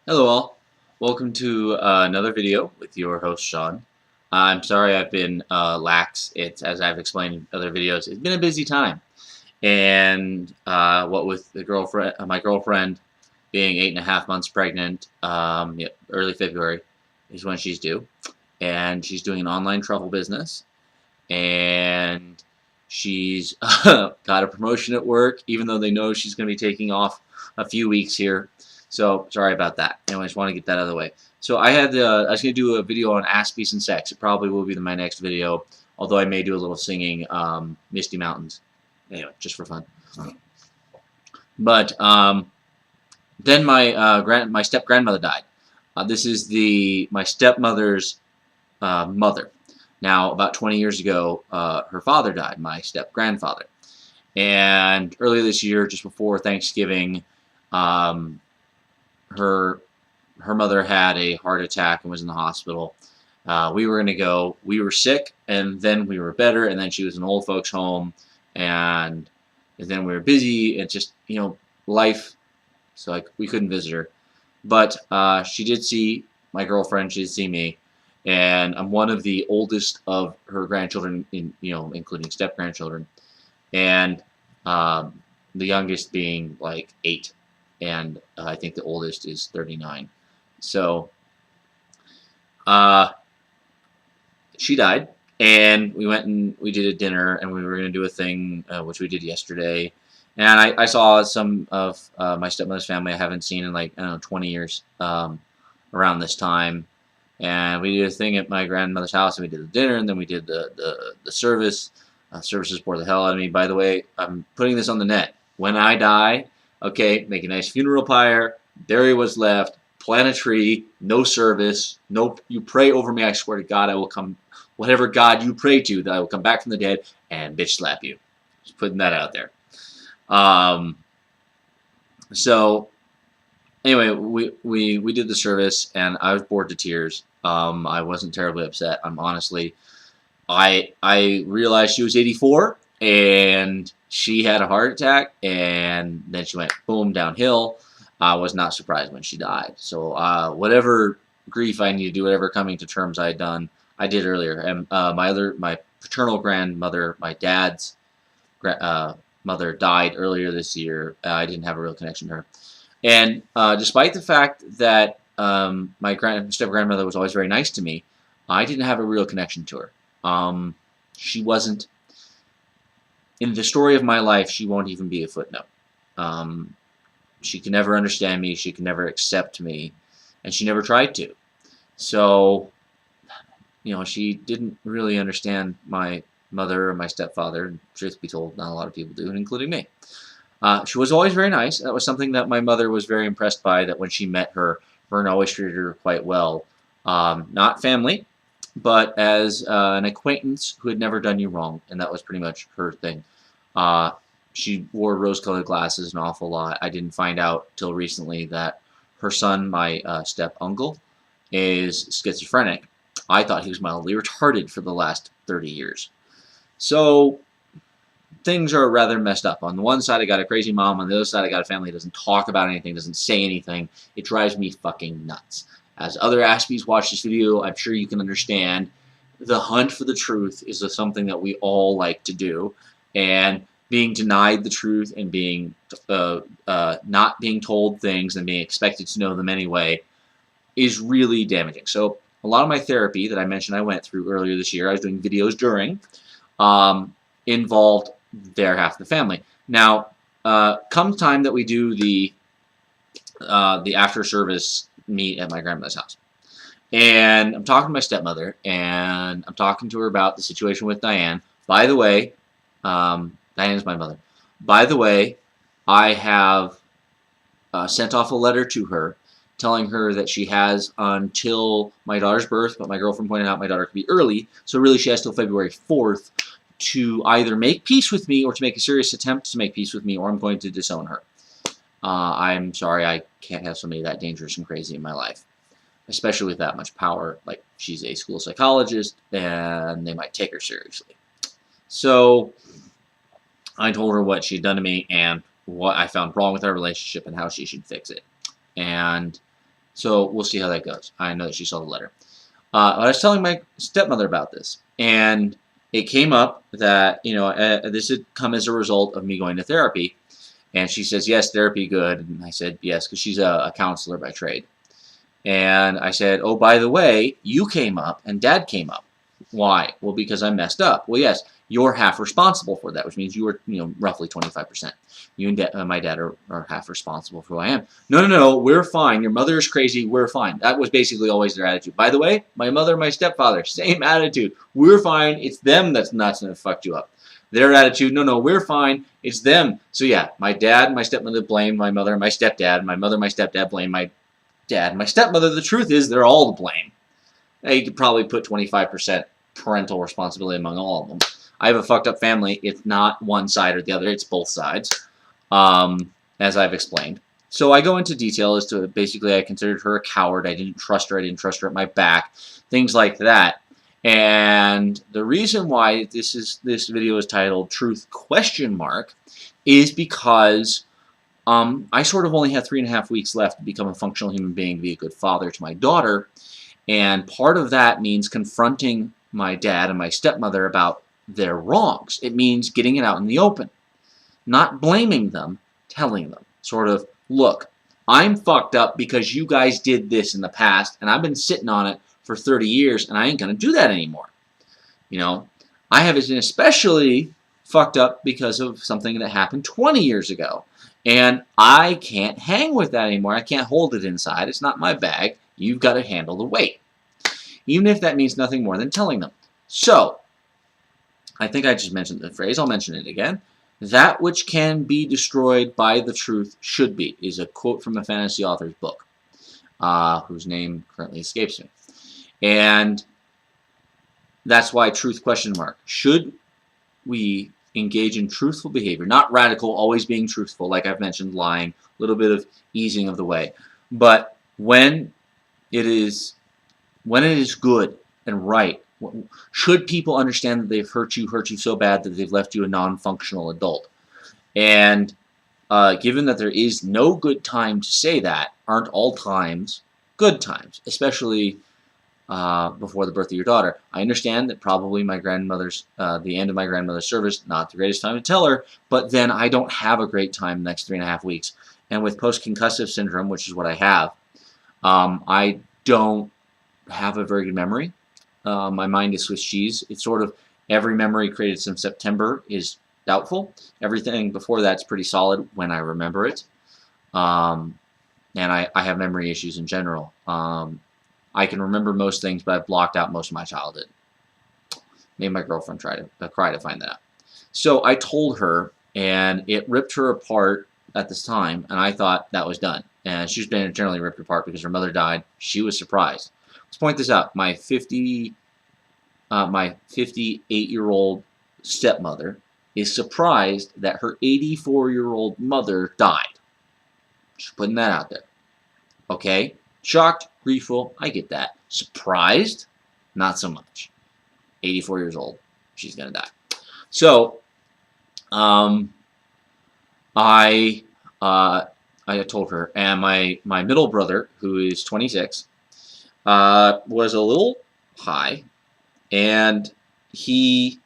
Hello all, welcome to another video with your host Sean. I'm sorry I've been lax. It's as I've explained in other videos. It's been a busy time, and what with the girlfriend, my girlfriend being 8.5 months pregnant, early February is when she's due, and she's doing an online travel business, and she's got a promotion at work, even though they know she's going to be taking off a few weeks here. So sorry about that. Anyway, I just want to get that out of the way. So I was going to do a video on Aspies and sex. It probably will be my next video, although I may do a little singing Misty Mountains. Anyway, just for fun. But then my step grandmother died. This is my stepmother's mother. Now, about 20 years ago, her father died, my step-grandfather. And earlier this year, just before Thanksgiving, her mother had a heart attack and was in the hospital. We were going to go. We were sick, and then we were better, and then she was in an old folks' home, and then we were busy. It's just, life. So, we couldn't visit her. But she did see my girlfriend. She did see me. And I'm one of the oldest of her grandchildren, including step-grandchildren, and the youngest being like 8, and I think the oldest is 39. So she died, and we went and we did a dinner, and we were going to do a thing, which we did yesterday. And I saw some of my stepmother's family I haven't seen in 20 years around this time. And we did a thing at my grandmother's house, and we did the dinner, and then we did the service. Services bore the hell out of me. By the way, I'm putting this on the net. When I die, okay, make a nice funeral pyre. There he was left. Plant a tree. No service. No, you pray over me. I swear to God, I will come. Whatever God you pray to, that I will come back from the dead and bitch slap you. Just putting that out there. So. Anyway, we did the service, and I was bored to tears. I wasn't terribly upset. I realized she was 84, and she had a heart attack, and then she went boom downhill. I was not surprised when she died. So whatever grief I needed to do, whatever coming to terms I had done, I did earlier. And my paternal grandmother, my dad's mother, died earlier this year. I didn't have a real connection to her. And despite the fact that my step-grandmother was always very nice to me, I didn't have a real connection to her. She wasn't, in the story of my life, she won't even be a footnote. She can never understand me, she can never accept me, and she never tried to. So, she didn't really understand my mother or my stepfather. Truth be told, not a lot of people do, including me. She was always very nice. That was something that my mother was very impressed by, that when she met her, Vern always treated her quite well. Not family, but as an acquaintance who had never done you wrong, and that was pretty much her thing. She wore rose-colored glasses an awful lot. I didn't find out till recently that her son, my step-uncle, is schizophrenic. I thought he was mildly retarded for the last 30 years. So things are rather messed up. On the one side, I got a crazy mom. On the other side, I got a family that doesn't talk about anything, doesn't say anything. It drives me fucking nuts. As other Aspies watch this video, I'm sure you can understand the hunt for the truth is something that we all like to do. And being denied the truth and being not being told things and being expected to know them anyway is really damaging. So a lot of my therapy that I mentioned I went through earlier this year, I was doing videos during, involved their half of the family. Now, come time that we do the after service meet at my grandmother's house, and I'm talking to my stepmother, and I'm talking to her about the situation with Diane. By the way, Diane's my mother. By the way, I have sent off a letter to her telling her that she has until my daughter's birth, but my girlfriend pointed out my daughter could be early, so really she has till February 4th to either make peace with me or to make a serious attempt to make peace with me, or I'm going to disown her. I'm sorry, I can't have somebody that dangerous and crazy in my life, especially with that much power. Like, she's a school psychologist, and they might take her seriously. So I told her what she'd done to me and what I found wrong with our relationship and how she should fix it. And So we'll see how that goes. I know that she saw the letter. I was telling my stepmother about this, and it came up that, this had come as a result of me going to therapy. And she says, yes, therapy good. And I said, yes, because she's a counselor by trade. And I said, oh, by the way, you came up and Dad came up. Why? Well, because I messed up. Well, yes, you're half responsible for that, which means you were, roughly 25%. You and my dad are half responsible for who I am. No, we're fine. Your mother is crazy. We're fine. That was basically always their attitude. By the way, my mother and my stepfather, same attitude. We're fine. It's them that's nuts and that fucked you up. Their attitude, no, we're fine. It's them. So yeah, my dad and my stepmother blamed my mother and my stepdad. My mother and my stepdad blamed my dad and my stepmother. The truth is, they're all to blame. You could probably put 25% parental responsibility among all of them. I have a fucked up family. It's not one side or the other. It's both sides, as I've explained. So I go into detail as to basically I considered her a coward. I didn't trust her. I didn't trust her at my back. Things like that. And the reason why this video is titled Truth ? Is because I sort of only had 3.5 weeks left to become a functional human being, be a good father to my daughter. And part of that means confronting my dad and my stepmother about their wrongs. It means getting it out in the open. Not blaming them, telling them. Sort of, look, I'm fucked up because you guys did this in the past, and I've been sitting on it for 30 years, and I ain't going to do that anymore. I have been especially fucked up because of something that happened 20 years ago. And I can't hang with that anymore. I can't hold it inside. It's not my bag. You've got to handle the weight. Even if that means nothing more than telling them. So, I think I just mentioned the phrase. I'll mention it again. That which can be destroyed by the truth should be, is a quote from a fantasy author's book, whose name currently escapes me. And that's why truth ? Should we engage in truthful behavior? Not radical, always being truthful, like I've mentioned, lying, a little bit of easing of the way. But when it is good and right, should people understand that they've hurt you so bad that they've left you a non-functional adult? And given that there is no good time to say that, aren't all times good times, especially before the birth of your daughter. I understand that probably my grandmother's, the end of my grandmother's service, not the greatest time to tell her, but then I don't have a great time the next 3.5 weeks. And with post-concussive syndrome, which is what I have, I don't have a very good memory. My mind is Swiss cheese. It's sort of every memory created since September is doubtful. Everything before that's pretty solid when I remember it. And I have memory issues in general. I can remember most things, but I've blocked out most of my childhood. Made my girlfriend cry to find that out. So I told her, and it ripped her apart at this time, and I thought that was done. And she's been internally ripped apart because her mother died. She was surprised. Let's point this out. My 58-year-old stepmother is surprised that her 84-year-old mother died. Just putting that out there. Okay? Shocked, grieful, I get that. Surprised? Not so much. 84 years old. She's going to die. So, I told her, and my middle brother, who is 26, was a little high, and he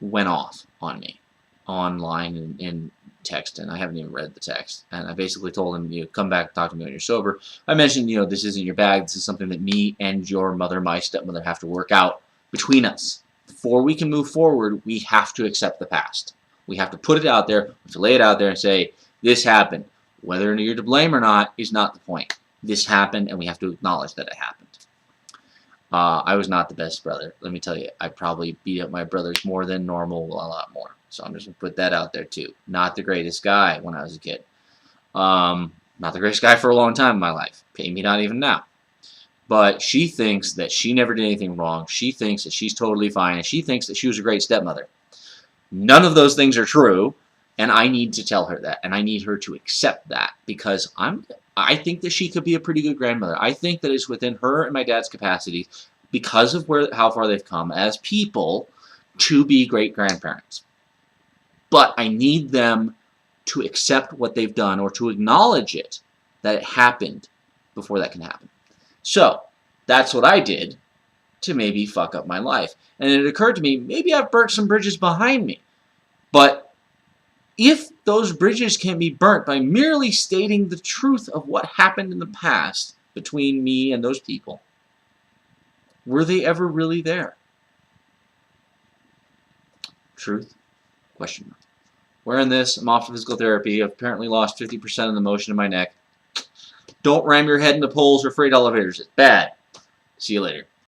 went off on me online in text, and I haven't even read the text. And I basically told him, come back and talk to me when you're sober. I mentioned, this isn't your bag. This is something that me and your mother, my stepmother, have to work out between us. Before we can move forward, we have to accept the past. We have to put it out there, we have to lay it out there and say, this happened. Whether you're to blame or not is not the point. This happened, and we have to acknowledge that it happened. I was not the best brother. Let me tell you, I probably beat up my brothers more than normal, a lot more. So I'm just going to put that out there too. Not the greatest guy when I was a kid. Not the greatest guy for a long time in my life. Maybe not even now. But she thinks that she never did anything wrong. She thinks that she's totally fine. And she thinks that she was a great stepmother. None of those things are true. And I need to tell her that. And I need her to accept that. Because I think that she could be a pretty good grandmother. I think that it's within her and my dad's capacity, because of how far they've come as people, to be great grandparents. But I need them to accept what they've done, or to acknowledge it, that it happened, before that can happen. So that's what I did to maybe fuck up my life. And it occurred to me, maybe I've burnt some bridges behind me. But if those bridges can be burnt by merely stating the truth of what happened in the past between me and those people, were they ever really there? Truth? Question mark. Wearing this, I'm off to physical therapy. I've apparently lost 50% of the motion in my neck. Don't ram your head into poles or freight elevators. It's bad. See you later.